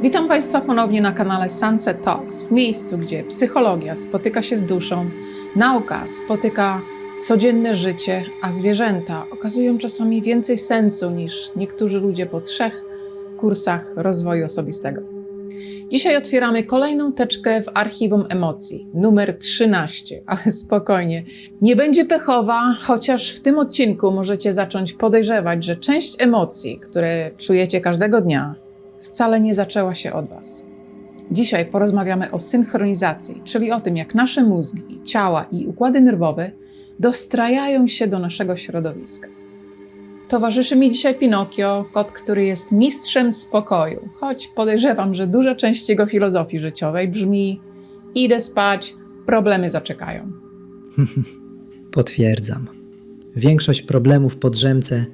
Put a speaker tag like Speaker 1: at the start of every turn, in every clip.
Speaker 1: Witam Państwa ponownie na kanale Sunset Talks, w miejscu, gdzie psychologia spotyka się z duszą, nauka spotyka codzienne życie, a zwierzęta okazują czasami więcej sensu niż niektórzy ludzie po 3 kursach rozwoju osobistego. Dzisiaj otwieramy kolejną teczkę w archiwum emocji, numer 13, ale spokojnie, nie będzie pechowa, chociaż w tym odcinku możecie zacząć podejrzewać, że część emocji, które czujecie każdego dnia, wcale nie zaczęła się od Was. Dzisiaj porozmawiamy o synchronizacji, czyli o tym, jak nasze mózgi, ciała i układy nerwowe dostrajają się do naszego środowiska. Towarzyszy mi dzisiaj Pinokio, kot, który jest mistrzem spokoju, choć podejrzewam, że duża część jego filozofii życiowej brzmi: idę spać, problemy zaczekają.
Speaker 2: Potwierdzam. Większość problemów po drzemce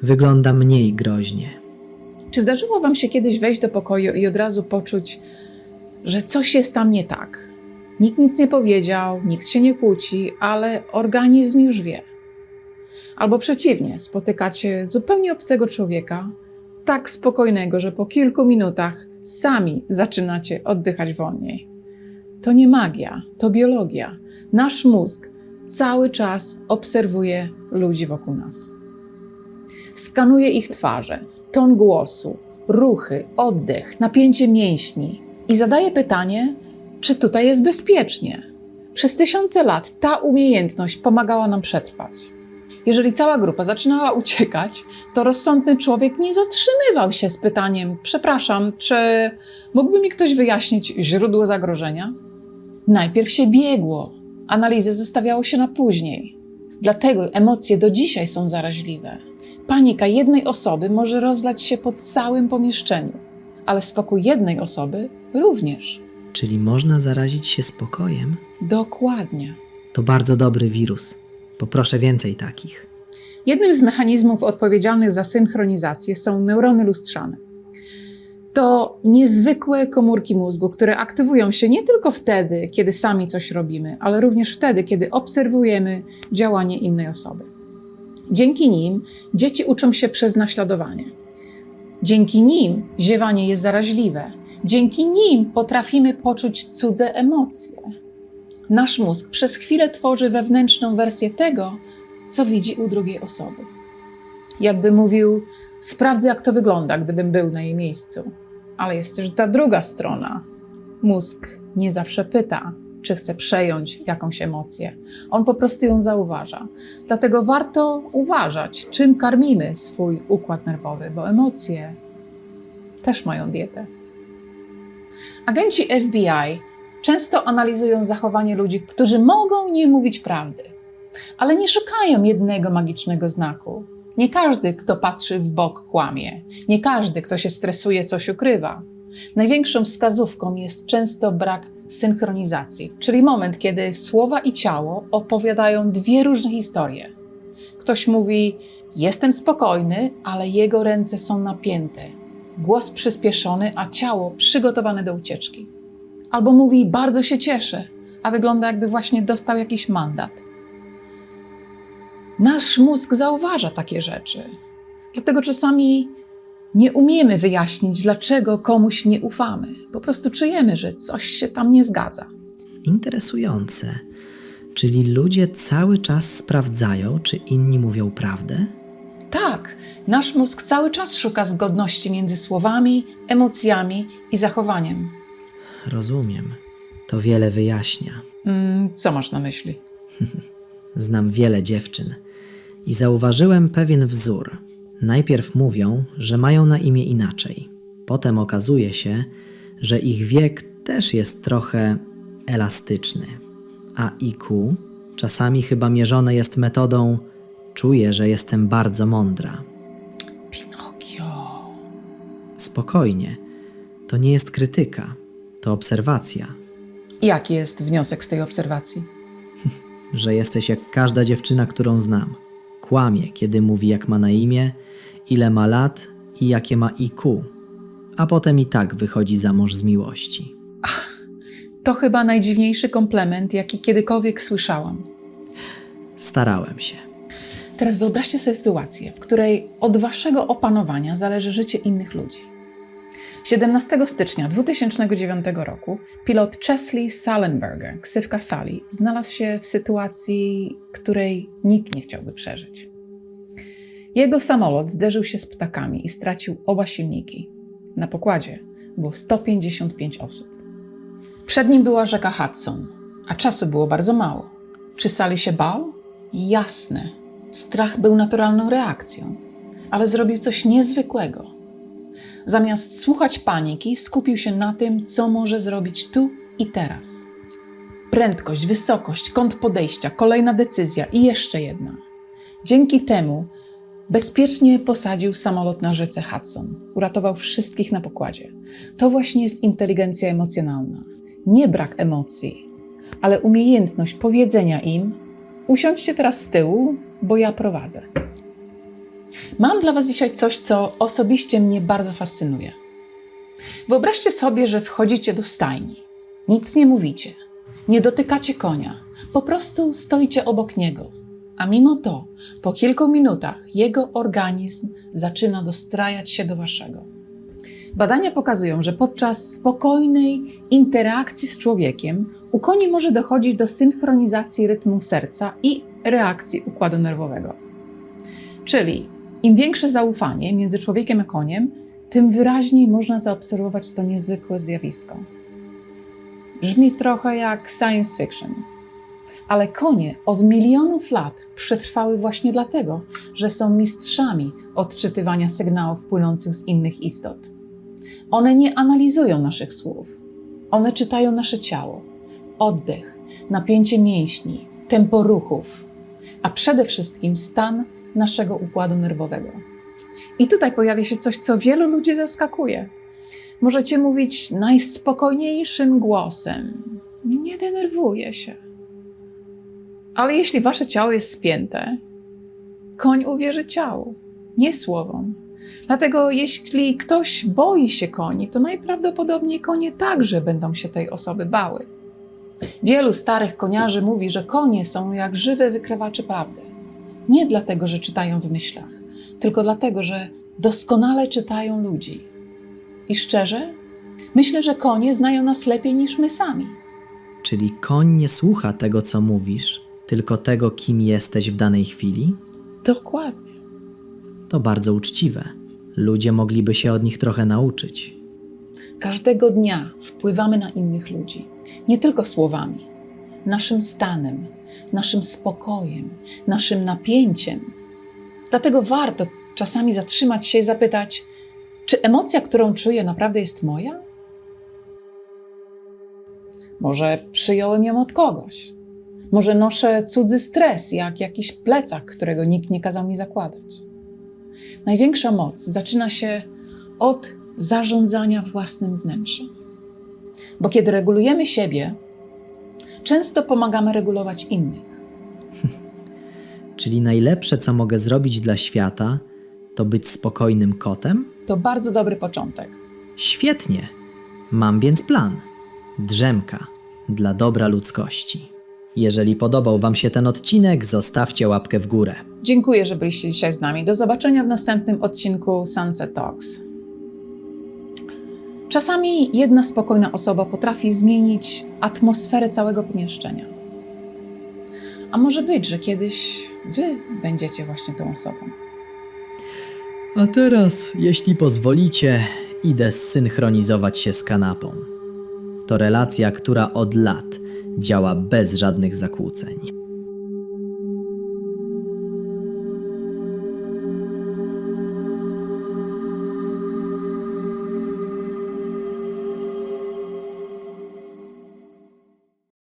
Speaker 2: wygląda mniej groźnie.
Speaker 1: Czy zdarzyło Wam się kiedyś wejść do pokoju i od razu poczuć, że coś jest tam nie tak? Nikt nic nie powiedział, nikt się nie kłóci, ale organizm już wie. Albo przeciwnie, spotykacie zupełnie obcego człowieka, tak spokojnego, że po kilku minutach sami zaczynacie oddychać wolniej. To nie magia, to biologia. Nasz mózg cały czas obserwuje ludzi wokół nas. Skanuje ich twarze, ton głosu, ruchy, oddech, napięcie mięśni i zadaje pytanie, czy tutaj jest bezpiecznie. Przez tysiące lat ta umiejętność pomagała nam przetrwać. Jeżeli cała grupa zaczynała uciekać, to rozsądny człowiek nie zatrzymywał się z pytaniem: przepraszam, czy mógłby mi ktoś wyjaśnić źródło zagrożenia? Najpierw się biegło, analizę zostawiało się na później. Dlatego emocje do dzisiaj są zaraźliwe. Panika jednej osoby może rozlać się po całym pomieszczeniu, ale spokój jednej osoby również.
Speaker 2: Czyli można zarazić się spokojem?
Speaker 1: Dokładnie.
Speaker 2: To bardzo dobry wirus. Poproszę więcej takich.
Speaker 1: Jednym z mechanizmów odpowiedzialnych za synchronizację są neurony lustrzane. To niezwykłe komórki mózgu, które aktywują się nie tylko wtedy, kiedy sami coś robimy, ale również wtedy, kiedy obserwujemy działanie innej osoby. Dzięki nim dzieci uczą się przez naśladowanie. Dzięki nim ziewanie jest zaraźliwe. Dzięki nim potrafimy poczuć cudze emocje. Nasz mózg przez chwilę tworzy wewnętrzną wersję tego, co widzi u drugiej osoby. Jakby mówił: sprawdzę, jak to wygląda, gdybym był na jej miejscu. Ale jest też ta druga strona. Mózg nie zawsze pyta, czy chce przejąć jakąś emocję. On po prostu ją zauważa. Dlatego warto uważać, czym karmimy swój układ nerwowy, bo emocje też mają dietę. Agenci FBI często analizują zachowanie ludzi, którzy mogą nie mówić prawdy, ale nie szukają jednego magicznego znaku. Nie każdy, kto patrzy w bok, kłamie. Nie każdy, kto się stresuje, coś ukrywa. Największą wskazówką jest często brak synchronizacji, czyli moment, kiedy słowa i ciało opowiadają 2 różne historie. Ktoś mówi: jestem spokojny, ale jego ręce są napięte. Głos przyspieszony, a ciało przygotowane do ucieczki. Albo mówi: bardzo się cieszę, a wygląda, jakby właśnie dostał jakiś mandat. Nasz mózg zauważa takie rzeczy. Dlatego czasami nie umiemy wyjaśnić, dlaczego komuś nie ufamy. Po prostu czujemy, że coś się tam nie zgadza.
Speaker 2: Interesujące. Czyli ludzie cały czas sprawdzają, czy inni mówią prawdę?
Speaker 1: Tak, nasz mózg cały czas szuka zgodności między słowami, emocjami i zachowaniem.
Speaker 2: Rozumiem. To wiele wyjaśnia.
Speaker 1: Co masz na myśli?
Speaker 2: Znam wiele dziewczyn i zauważyłem pewien wzór. Najpierw mówią, że mają na imię inaczej. Potem okazuje się, że ich wiek też jest trochę elastyczny. A IQ czasami chyba mierzone jest metodą: czuję, że jestem bardzo mądra.
Speaker 1: Pinokio.
Speaker 2: Spokojnie. To nie jest krytyka. To obserwacja.
Speaker 1: Jaki jest wniosek z tej obserwacji?
Speaker 2: Że jesteś jak każda dziewczyna, którą znam. Kłamie, kiedy mówi, jak ma na imię, ile ma lat i jakie ma IQ. A potem i tak wychodzi za mąż z miłości.
Speaker 1: To chyba najdziwniejszy komplement, jaki kiedykolwiek słyszałam.
Speaker 2: Starałem się.
Speaker 1: Teraz wyobraźcie sobie sytuację, w której od waszego opanowania zależy życie innych ludzi. 17 stycznia 2009 roku pilot Chesley Sullenberger, ksywka Sally, znalazł się w sytuacji, której nikt nie chciałby przeżyć. Jego samolot zderzył się z ptakami i stracił oba silniki. Na pokładzie było 155 osób. Przed nim była rzeka Hudson, a czasu było bardzo mało. Czy Sally się bał? Jasne. Strach był naturalną reakcją, ale zrobił coś niezwykłego. Zamiast słuchać paniki, skupił się na tym, co może zrobić tu i teraz. Prędkość, wysokość, kąt podejścia, kolejna decyzja i jeszcze jedna. Dzięki temu bezpiecznie posadził samolot na rzece Hudson. Uratował wszystkich na pokładzie. To właśnie jest inteligencja emocjonalna. Nie brak emocji, ale umiejętność powiedzenia im: usiądźcie teraz z tyłu, bo ja prowadzę. Mam dla was dzisiaj coś, co osobiście mnie bardzo fascynuje. Wyobraźcie sobie, że wchodzicie do stajni. Nic nie mówicie, nie dotykacie konia, po prostu stoicie obok niego. A mimo to, po kilku minutach jego organizm zaczyna dostrajać się do waszego. Badania pokazują, że podczas spokojnej interakcji z człowiekiem u koni może dochodzić do synchronizacji rytmu serca i reakcji układu nerwowego. Czyli im większe zaufanie między człowiekiem a koniem, tym wyraźniej można zaobserwować to niezwykłe zjawisko. Brzmi trochę jak science fiction. Ale konie od milionów lat przetrwały właśnie dlatego, że są mistrzami odczytywania sygnałów płynących z innych istot. One nie analizują naszych słów. One czytają nasze ciało, oddech, napięcie mięśni, tempo ruchów, a przede wszystkim stan naszego układu nerwowego. I tutaj pojawia się coś, co wielu ludzi zaskakuje. Możecie mówić najspokojniejszym głosem. Nie denerwuję się. Ale jeśli wasze ciało jest spięte, koń uwierzy ciału, nie słowom. Dlatego jeśli ktoś boi się koni, to najprawdopodobniej konie także będą się tej osoby bały. Wielu starych koniarzy mówi, że konie są jak żywe wykrywacze prawdy. Nie dlatego, że czytają w myślach, tylko dlatego, że doskonale czytają ludzi. I szczerze, myślę, że konie znają nas lepiej niż my sami.
Speaker 2: Czyli koń nie słucha tego, co mówisz, tylko tego, kim jesteś w danej chwili?
Speaker 1: Dokładnie.
Speaker 2: To bardzo uczciwe. Ludzie mogliby się od nich trochę nauczyć.
Speaker 1: Każdego dnia wpływamy na innych ludzi. Nie tylko słowami. Naszym stanem, naszym spokojem, naszym napięciem. Dlatego warto czasami zatrzymać się i zapytać, czy emocja, którą czuję, naprawdę jest moja? Może przyjąłem ją od kogoś. Może noszę cudzy stres, jak jakiś plecak, którego nikt nie kazał mi zakładać. Największa moc zaczyna się od zarządzania własnym wnętrzem. Bo kiedy regulujemy siebie, często pomagamy regulować innych.
Speaker 2: Czyli najlepsze, co mogę zrobić dla świata, to być spokojnym kotem?
Speaker 1: To bardzo dobry początek.
Speaker 2: Świetnie. Mam więc plan. Drzemka dla dobra ludzkości. Jeżeli podobał wam się ten odcinek, zostawcie łapkę w górę.
Speaker 1: Dziękuję, że byliście dzisiaj z nami. Do zobaczenia w następnym odcinku Sunset Talks. Czasami jedna spokojna osoba potrafi zmienić atmosferę całego pomieszczenia. A może być, że kiedyś wy będziecie właśnie tą osobą.
Speaker 2: A teraz, jeśli pozwolicie, idę zsynchronizować się z kanapą. To relacja, która od lat działa bez żadnych zakłóceń.